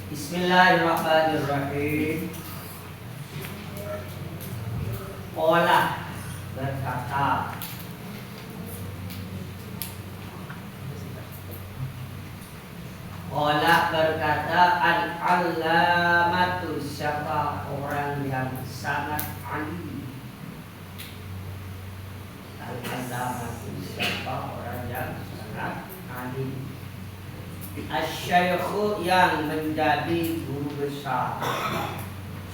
Bismillahirrahmanirrahim. Qala berkata, al-allamatu, siapa orang yang sangat alim. Al-allamatu, siapa orang yang sangat alim. Asy-syaikhu, yang menjadi guru besar.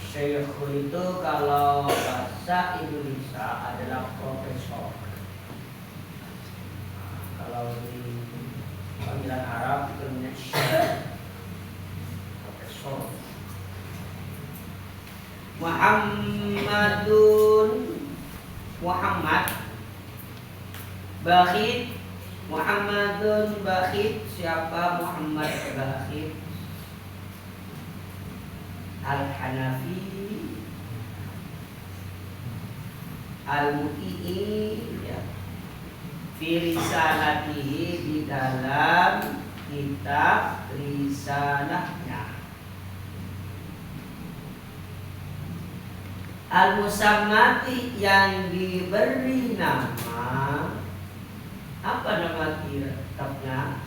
Syaikhu itu kalau bahasa Indonesia adalah profesor. Kalau di panggilan Arab itu namanya syekh, profesor. Muhammad Bakhit. Muhammadun Bakhit, siapa Muhammad Bakhit? Al-Hanafi Al-Muti'i, ya. Fi risalatihi, di dalam kitab risalahnya. Al-Musammati, yang diberi nama. Apa nama kitabnya?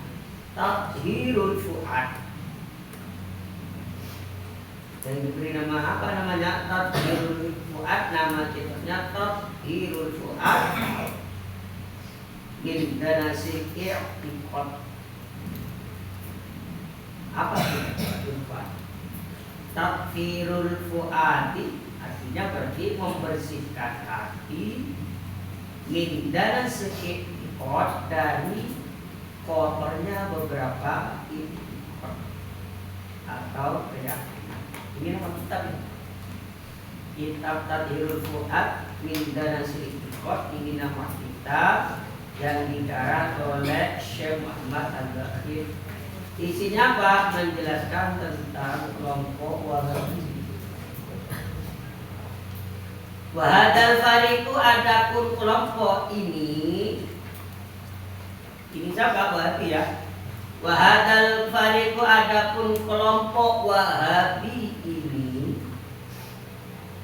Tathhirul Fuad. Yang diberi nama apa namanya? Tathhirul Fuad. Nama kitabnya Tathhirul Fuad min danasik i'tiqad. Apa itu Tathhirul Fuad? Tathhirul Fuadi artinya berarti membersihkan hati min danasik i'tiqad, dari kotornya beberapa i'tiqad atau keyakinan. Ini nama kitab ya. Kitab Tathhirul Fuad min danasil i'tiqad, ini nama kitab yang dikarang oleh Syekh Muhammad Al-Bakhit. Isinya apa? Menjelaskan tentang kelompok Wahabi. Wahadal fariqu, adapun kelompok ini siapa? Wahabi ya. Wahadal fariqu, adapun kelompok Wahabi ini.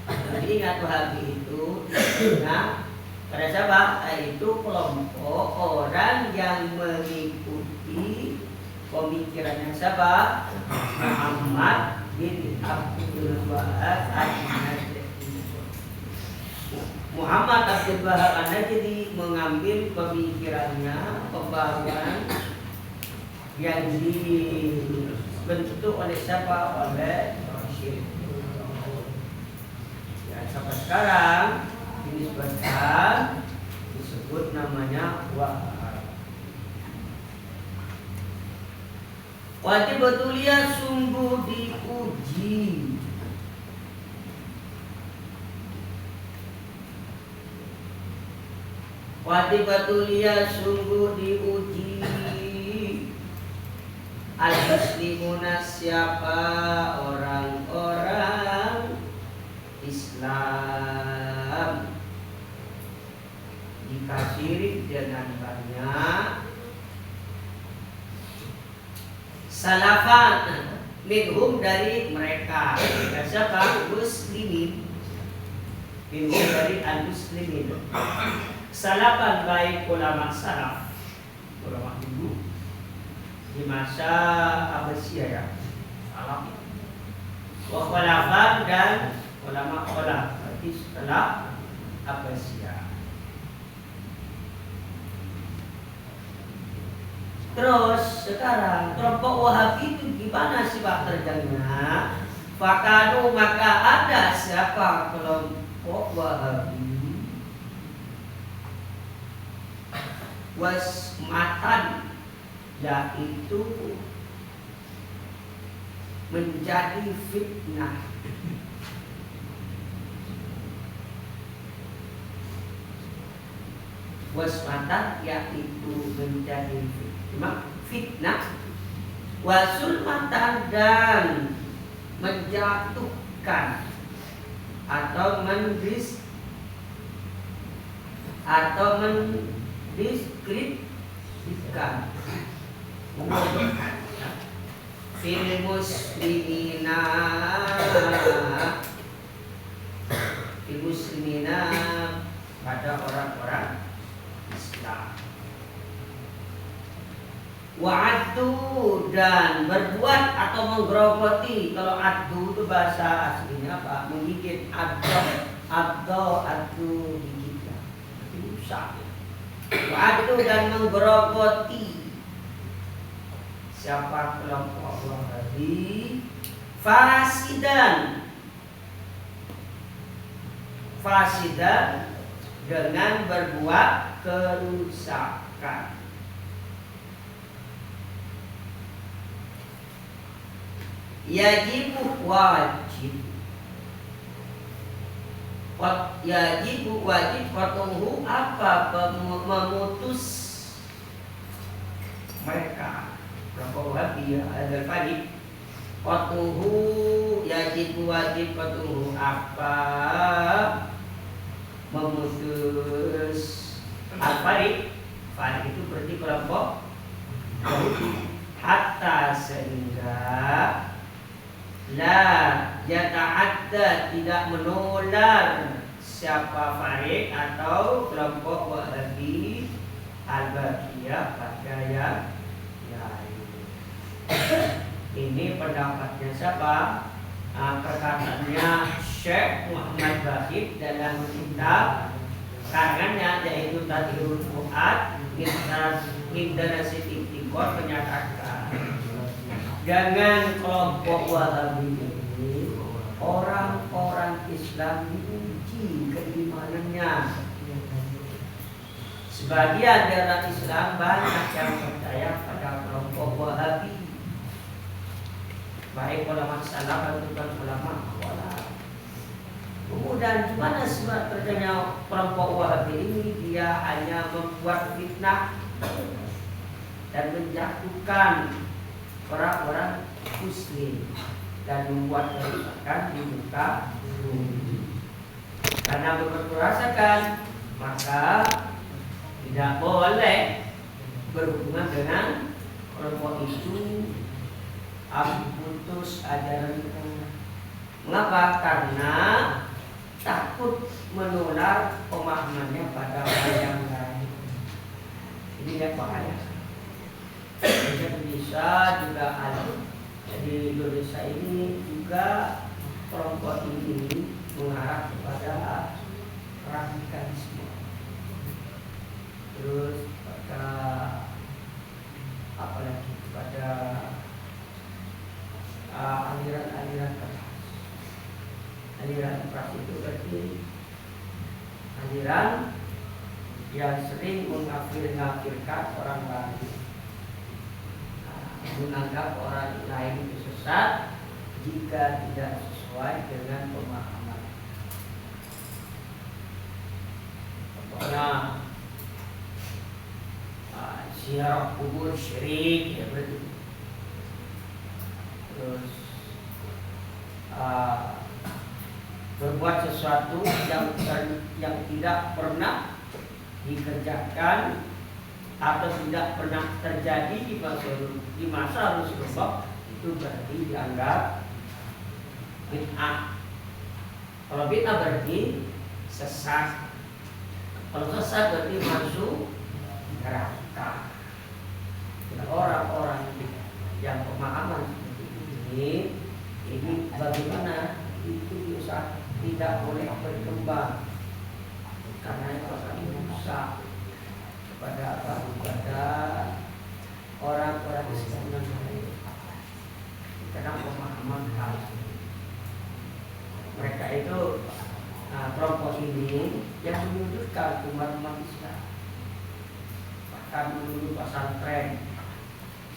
Jadi ingat Wahabi itu isinya pada siapa? Yaitu kelompok orang yang mengikuti pemikirannya siapa? Muhammad bin Abdul Wahab An-Najdi. Muhammad Abdul Wahab An-Najdi mengambil pemikirannya, pembaharuan yang dibentuk oleh siapa? Oleh Rasyid. Ya, sampai sekarang disebut namanya Wahab. Wajib betulia, sungguh diuji. Wajib betulia, sungguh diuji. Al-muslimuna, siapa orang-orang Islam. Dikasiri dengan banyak. Salafan minhum, dari mereka. Siapa? Muslimin. Minhum, dari al-muslimin. Salafan, baik ulama salaf, ulama dulu di masa Abbasiyah ya, salaf. Wa khalafan, dan ulama khalaf, berarti setelah Abbasiyah. Terus sekarang kelompok Wahabi itu gimana sifat terjangnya? Fakanu, maka ada siapa kelompok Wahabi wasmatan, yaitu menjadi fitnah. Wasmatan, yaitu menjadi fitnah. Wasulmatan, dan menjatuhkan atau mendiskreditkan, fil muslimina pada orang-orang Islam. Wa'addu dan berbuat atau menggerogoti. Kalau addu itu bahasa aslinya apa? Menggigit. Addu gigit. Itu rusak. Wa'addu dan menggerogoti. Siapa kelompok Wahabi? Fasidan dengan berbuat kerusakan. Yajibu wajib qat'uhu apa memutus mereka kelompok Wahabi ada tadi qat'uhu yajibu wajib qat'uhu apa memutus al-farid itu berarti kelompok hatta sehingga la yata'adda tidak menular siapa farid atau kelompok Wahabi al-Baqiyah pada yang lain. Ini pendapatnya siapa? Perkataannya Syekh Muhammad Baqir dalam kitab karangannya yaitu Tadhirul Fuad Mindarasat I'tiqad menyatakan jangan kelompok Wahabi ini orang-orang Islam diuji keimanannya. Sebagian dari orang Islam banyak yang percaya pada kelompok Wahabi, baik ulama salaf atau bukan ulama awal. Kemudian gimana sebab terjadinya kelompok Wahabi ini? Dia hanya membuat fitnah dan menjatuhkan orang-orang Muslim dan membuat kerusakan di muka bumi. Karena berkerasakan, maka tidak boleh berhubungan dengan kelompok itu. Putus ajaran kita. Mengapa? Karena takut menular pemahamannya pada orang yang lain. Ini yang bahaya. Indonesia juga ada. Jadi Indonesia ini juga kelompok ini mengarah kepada radikalisme. Terus pada apalagi pada aliran keras. Aliran keras itu berarti aliran yang sering mengafirkan orang lain, menganggap orang lain itu sesat jika tidak sesuai dengan pemahaman. Contohnya ziarah kubur syirik ya berarti. Terus berbuat sesuatu yang tidak pernah dikerjakan atau tidak pernah terjadi di masa Rasulullah, itu berarti dianggap bid'ah. Kalau bid'ah berarti sesat. Kalau sesat berarti masuk neraka. Orang-orang yang pemahaman seperti ini bagaimana itu bisa tidak boleh berkembang karena itu akan merusak kepada orang-orang Islam yang lain karena pemahaman hal mereka itu. Kelompok ini yang menyudutkan umat Islam, bahkan menuduh pesantren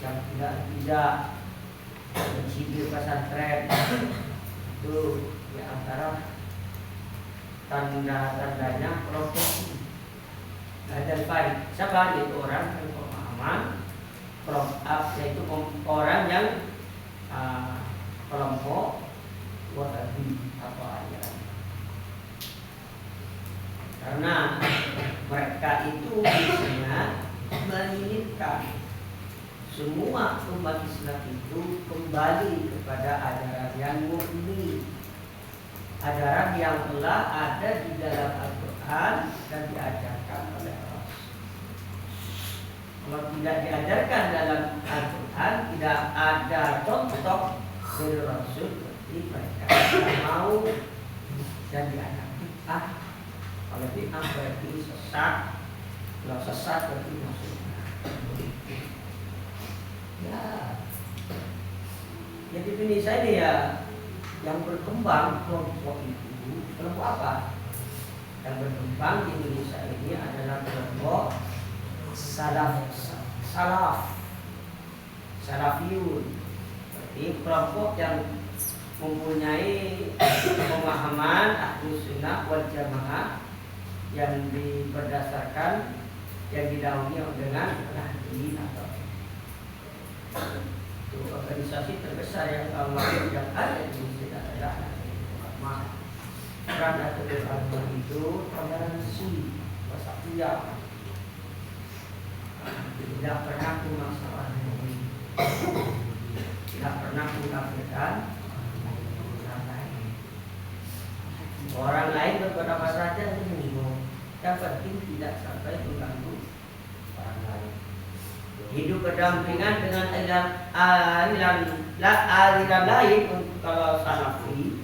yang tidak mencibir pesantren itu di antara tanda-tandanya kelompok ini. Dan baik, siapa itu orang yang pemahaman kelompok, yaitu orang yang kelompok Wahabi atau ajaran. Karena mereka itu biasanya menginginkan semua umat Islam itu kembali kembali kepada ajaran yang murni, ajaran yang telah ada di dalam Al-Quran dan diajarkan oleh Rasul. Kalau tidak diajarkan dalam Al-Quran, tidak ada contoh dari Rasul, berarti mereka tidak mau dan dianggap bid'ah. Kalau bid'ah berarti sesat, kalau sesat berarti maksudnya. Ya, jadi Indonesia ini ya yang berkembang kelompok itu, kelompok apa? Yang berkembang di Indonesia ini adalah kelompok salafiyun. Jadi kelompok yang mempunyai pemahaman Ahlus Sunnah wal Jamaah yang berdasarkan yang didahului dengan Nahdliyin atau itu organisasi terbesar yang ada di Indonesia adalah Nahdliyin Ulama. Peran Nahdliyin Ulama itu toleransi, wasatiyah, tidak pernah masalah ini, tidak pernah mengkafirkan orang lain berbuat apa saja yang penting tidak sampai mengganggu orang lain. Hidup berdampingan dengan aliran lain. Kalau salafi,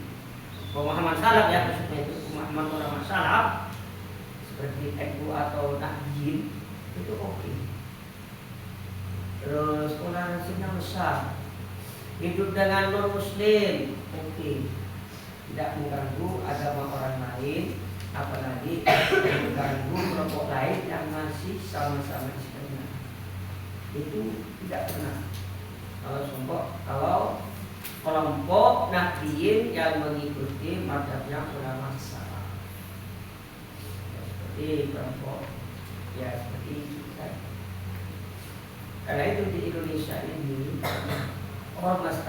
pemahaman salaf ya, maksudnya itu pemahaman ulama salaf seperti NU atau Nahdliyin itu oke. Terus toleransinya besar. Hidup dengan non muslim oke. Tidak mengganggu agama orang lain, apalagi mengganggu kelompok lain yang masih sama-sama Islam. Itu tidak pernah. Kalau kelompok Nahdliyin yang mengikuti mazhabnya ulama salaf, seperti kelompok ya seperti itu. Karena itu di Indonesia ini ormas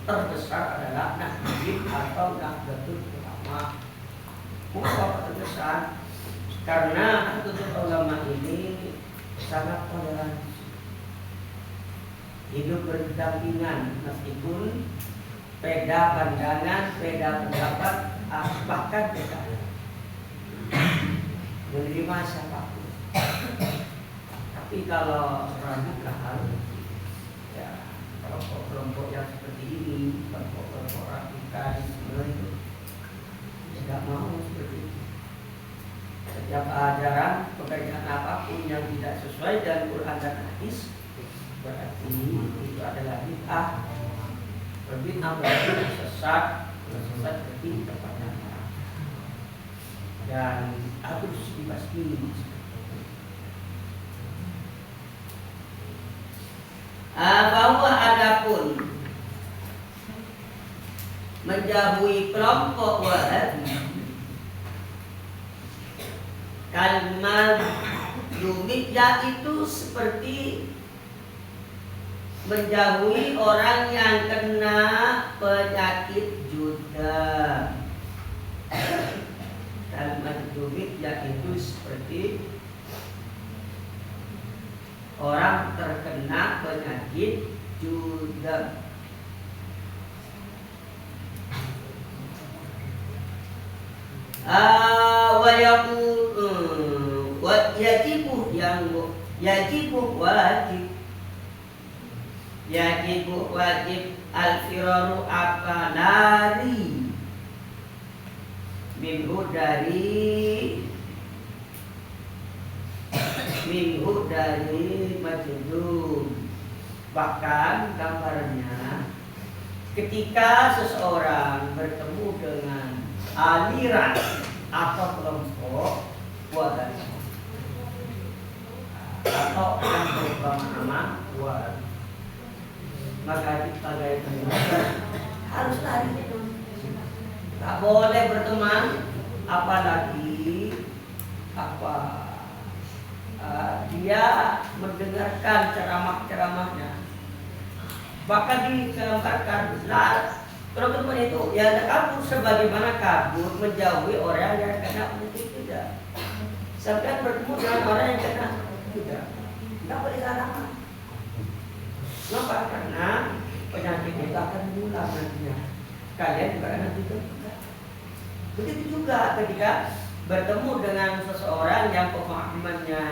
terbesar adalah Nahdliyin atau Nahdlatul Ulama. Mengapa terbesar? Karena Nahdlatul Ulama ini sangat toleransi, hidup berdampingan meskipun beda pandangan, beda pendapat, bahkan beda menerima siapapun. Tapi kalau radikal, ya kelompok-kelompok yang seperti ini, kelompok-kelompok radikalisme itu tidak mau seperti itu. Setiap ajaran pekerjaan apapun yang tidak sesuai dengan Quran dan Hadis berarti itu adalah bid'ah. Berbid'ah berarti sesat berarti tepatnya dan harus dibasmi. Bahwa adapun menjauhi kelompok Wahabi, kalimat Jumiyah itu seperti menjauhi orang yang kena penyakit juda. Kalimat Jumiyah itu seperti orang terkena penyakit juda. Yajibu wajib al-firaru apa lari minhu dari majnun. Bahkan gambarnya ketika seseorang bertemu dengan aliran atau kelompok Wahabi atau yang berpemahaman Wahabi, maka sebagai pendidikan harus lari itu, tak boleh berteman, apalagi dia mendengarkan ceramah-ceramahnya. Bahkan digambarkan kalau teman itu ya kabur, sebagaimana kabur menjauhi orang yang kena penyakit tidak. Sampai bertemu dengan orang yang kena tidak boleh salaman. Kenapa? Karena penyakit itu akan mengulang nantinya. Kalian juga nanti terbuka. Begitu juga ketika bertemu dengan seseorang yang pemahamannya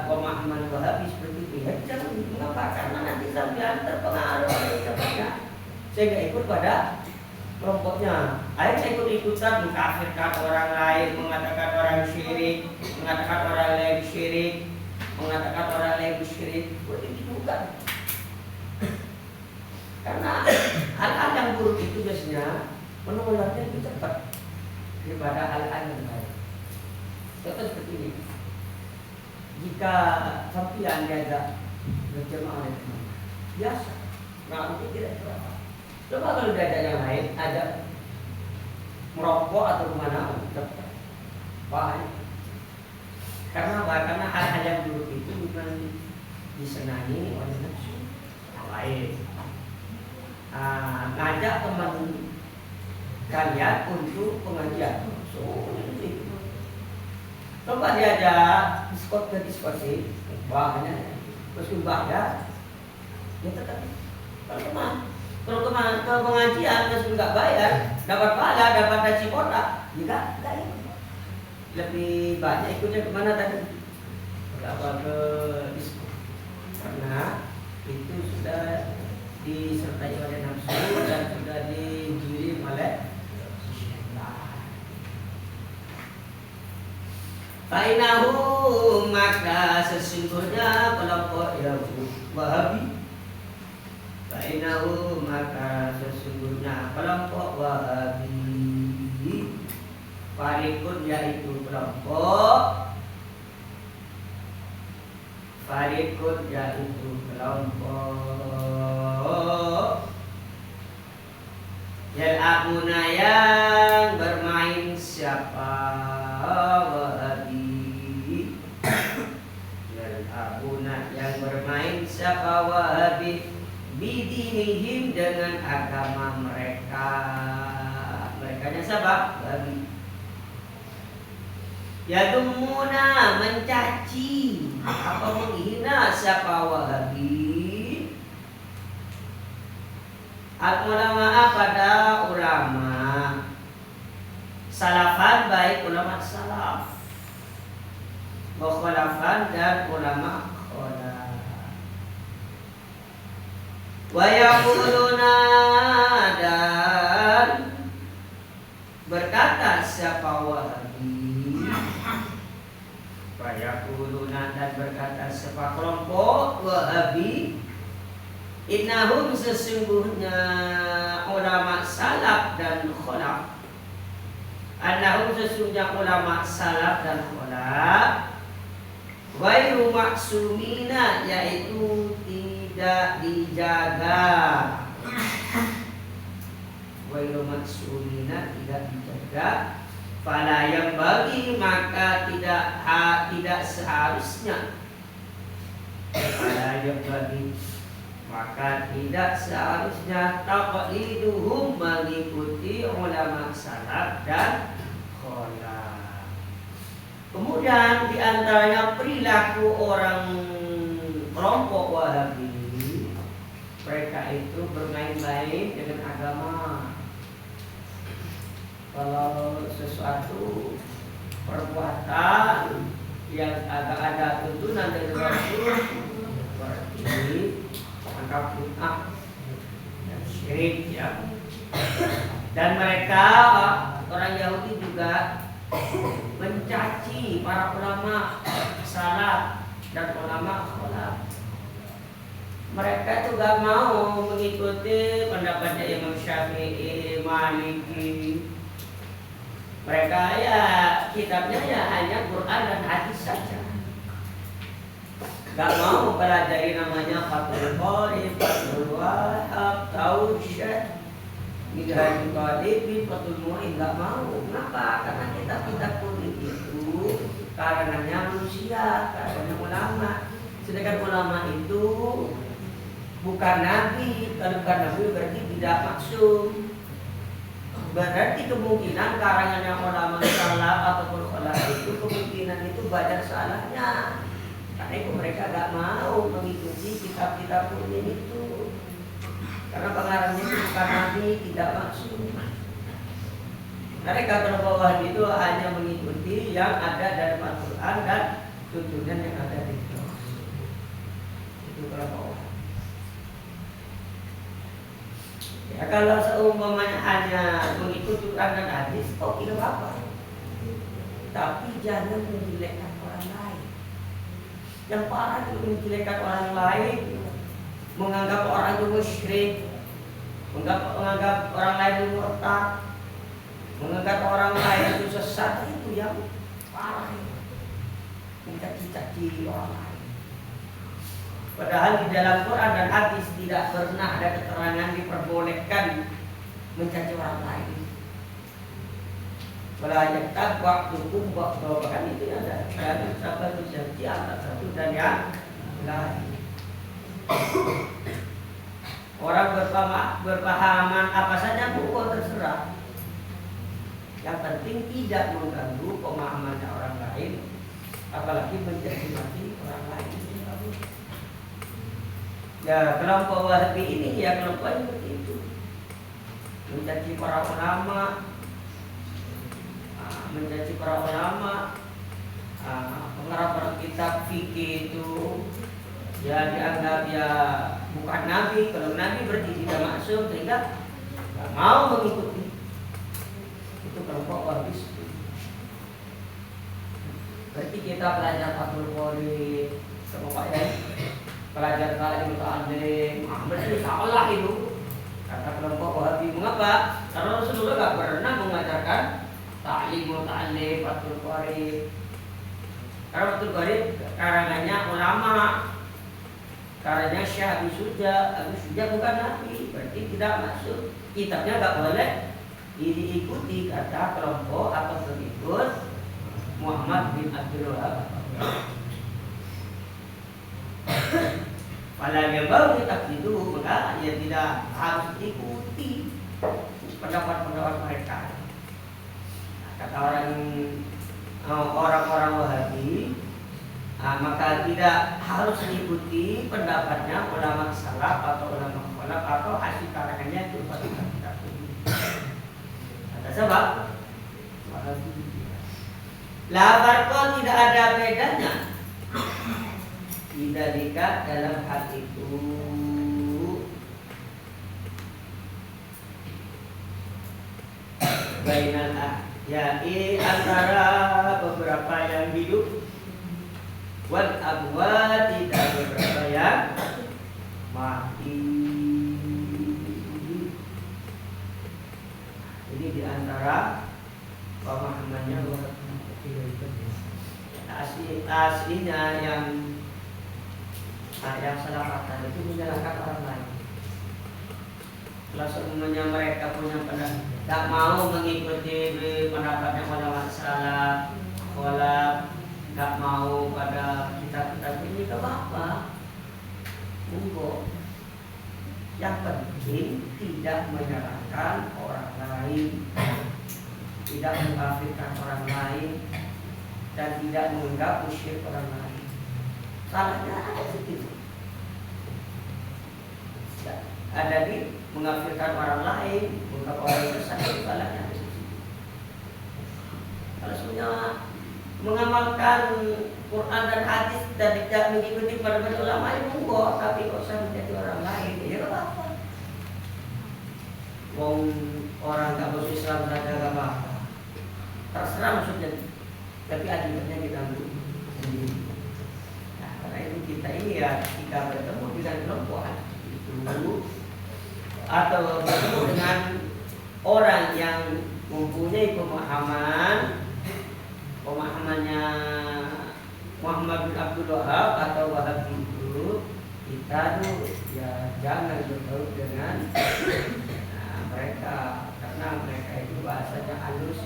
pemahaman Wahabi seperti itu, ya jangan mengapa, karena nanti sampai terpengaruh oleh ucapannya sehingga ikut pada kelompoknya. Akhirnya ikut-ikutan mengkafirkan orang lain, mengatakan orang syirik, mengatakan orang lain syirik, mengatakan orang lain syirik. Begitu bukan. Karena hal-hal yang buruk itu biasanya menularnya lebih cepat daripada hal-hal yang baik. Contoh seperti ini. Jika sampian diajak berjemaah oleh teman, biasa, nah itu tidak berapa. Coba kalau diajak yang lain, ajak merokok atau kemana, cepat, bahaya. Karena apa? Karena hal-hal yang buruk itu bukan disenangi oleh nafsu yang lain. Ngajak teman kalian untuk pengajian, coba diajak diskusi, bahaya, meskipun bahaya, ya tetap. Kalau ke pengajian meskipun nggak bayar, dapat pahala, dapat nasi kotak, juga nggak ikut. Lebih banyak ikutnya kemana tadi? Ke diskusi, karena itu sudah disertai oleh nafsu dan sudah digiring oleh Fainahu, maka sesungguhnya kelompok yang Wahabi. Fainahu, maka sesungguhnya kelompok Wahabi. Farikun, yaitu kelompok. Farikun, yaitu kelompok. Yal'abuna, yang bermain siapa? Yang bermain siapa Wahabi bidinihim, dengan agama mereka. Merekanya siapa? Wahabi. Yadumuna, mencaci apa menghina siapa? Wahabi. Al-ulama, pada ulama salafan, baik ulama salaf, khalafan, dan ulama khalaf. Wa yaquluna, dan berkata siapa? Wahabi. Wa yaquluna, dan berkata siapa kelompok Wahabi. Innahum, sesungguhnya ulama salaf dan khalaf. Annahum, sesungguhnya ulama salaf dan khalaf. Ghairu maksumina, yaitu tidak dijaga. Ghairu maksumina, tidak dijaga. Fala yang bagi, maka tidak seharusnya. Fala yang bagi, maka tidak seharusnya taqliduhum, mengikuti ulama salaf dan khalaf. Kemudian diantaranya perilaku orang kelompok Wahabi, mereka itu bermain-main dengan agama. Kalau sesuatu perbuatan yang agak ada tuntunan dari Rasul, seperti angkat bid'ah dan syirik, ya. Dan mereka orang Yahudi juga mencaci para ulama salaf dan ulama khalaf. Mereka juga mau mengikuti pendapatnya Imam Syafi'i, Maliki. Mereka ya kitabnya ya hanya Quran dan hadis saja. Gak mau pelajari namanya Fathul Qorib, Fathul Wahab, Tausyad, Minhajul Talibin, Fathul Mu'in. Gak mau. Kenapa? Karena kitab-kitab kuning itu karangannya manusia, karangannya ulama. Sedangkan ulama itu bukan nabi. Kalau bukan nabi berarti tidak maksum. Berarti kemungkinan karangannya ulama salaf ataupun khalaf itu kemungkinan itu banyak salahnya. Karena itu mereka gak mau mengikuti kitab-kitab kuning itu. Karena pengarangnya itu bukan nabi, tidak maksud. Mereka kelompok Wahabi itu hanya mengikuti yang ada dalam Al-Quran dan tuntunan yang ada di Quran. Itu kelompok Wahabi. Ya kalau seumpamanya hanya mengikuti Quran dan hadis, kok tidak apa? Tapi jangan menjelekkan orang lain. Yang parah itu menjelekkan orang lain, menganggap orang itu musyrik, menganggap orang lain itu murtad, menganggap orang lain itu sesat, itu yang parah itu. Mencaci-caci orang lain. Padahal di dalam Quran dan hadis tidak pernah ada keterangan diperbolehkan mencaci orang lain. Belajar takwa, hukum, bahkan itu ada dari sahabat berjanji antara satu dan yang lain. Orang berpahaman apa saja pun terserah. Yang penting tidak mengganggu pemahamannya orang lain, apalagi mencaci maki orang lain. Ya kelompok Wahabi ini ya kelompoknya seperti itu, mencaci para ulama, pengarang kitab fikih itu ya dianggap ya bukan nabi. Kalau nabi berarti tidak maksum, sehingga nggak mau mengikuti. Itu kelompok Wahabi. Berarti kita belajar Fathul Qorib, semua ya, belajar Ta'lim Muta'allim, berarti salah itu kata kelompok Wahabi. Mengapa? Karena Rasulullah nggak pernah mengajarkan Ta'lim Muta'allim, Fathul Qorib. Karena Fathul Qorib karangannya ulama, karangannya Syekh Abi Suja. Abi Suja bukan nabi, berarti tidak masuk. Kitabnya nggak boleh diikuti kata kelompok atau pengikut Muhammad bin Abdul Wahab. Kalau yang baru kitab itu, maka ya tidak harus diikuti pendapat-pendapat mereka. Kata orang-orang Wahabi, maka tidak harus diikuti pendapatnya ulama salaf atau ulama khalaf atau hasil karangannya itu pada kitab ini. Ada sebab labarko tidak ada bedanya. Tidak dekat dalam hal itu. Bainal ahya'i antara beberapa yang hidup, wal amwati dan beberapa yang mati. Ini diantara pemahamannya aslinya yang salafatan itu menyalahkan orang lain. Kalau semuanya mereka punya pendapat, tidak mau mengikuti pendapatnya ulama salaf, tidak mau pada kitab-kitab ini, ke apa? Monggo. Yang penting tidak menyalahkan orang lain, tidak mengkafirkan orang lain, dan tidak menganggap musyrik orang lain. Salahnya ada sedikit. Ada di mengafirkan orang lain, menganggap orang itu salah, salahnya ada sedikit. Kalau semuanya mengamalkan Quran dan hadis dan tidak mengikuti para ulama itu monggo, tapi kalau saya menjadi orang lain, ya tidak apa-apa. Wong orang tak masuk Islam saja tidak apa-apa. Terserah maksudnya, tapi akibatnya kita sendiri. Nah, karena itu kita ini ya ketika bertemu dengan kelompok itu atau bertemu dengan orang yang mempunyai pemahamannya Muhammad bin Abdul Wahab atau Wahabi itu, kita tuh ya jangan bergaul dengan mereka, karena mereka itu bahasanya halus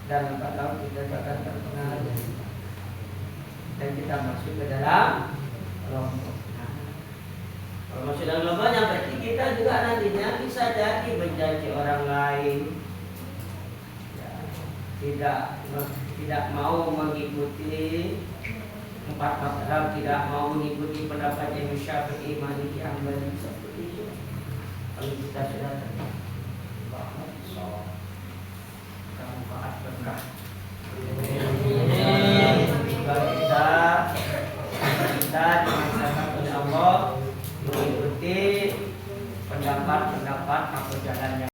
dan kalau kita akan terpengaruh dan kita masuk ke dalam kelompok. Kalau masuk dalam kelompoknya berarti kita juga nantinya bisa jadi menjadi orang lain, ya, tidak mau mengikuti empat mazhab, tidak mau mengikuti pendapat Imam Syafi'i, Maliki, Hambali seperti itu. Kalau kita sudah banget, so manfaat berkah. Kita dimaksudkan oleh Allah mengikuti pendapat-pendapat atau jalannya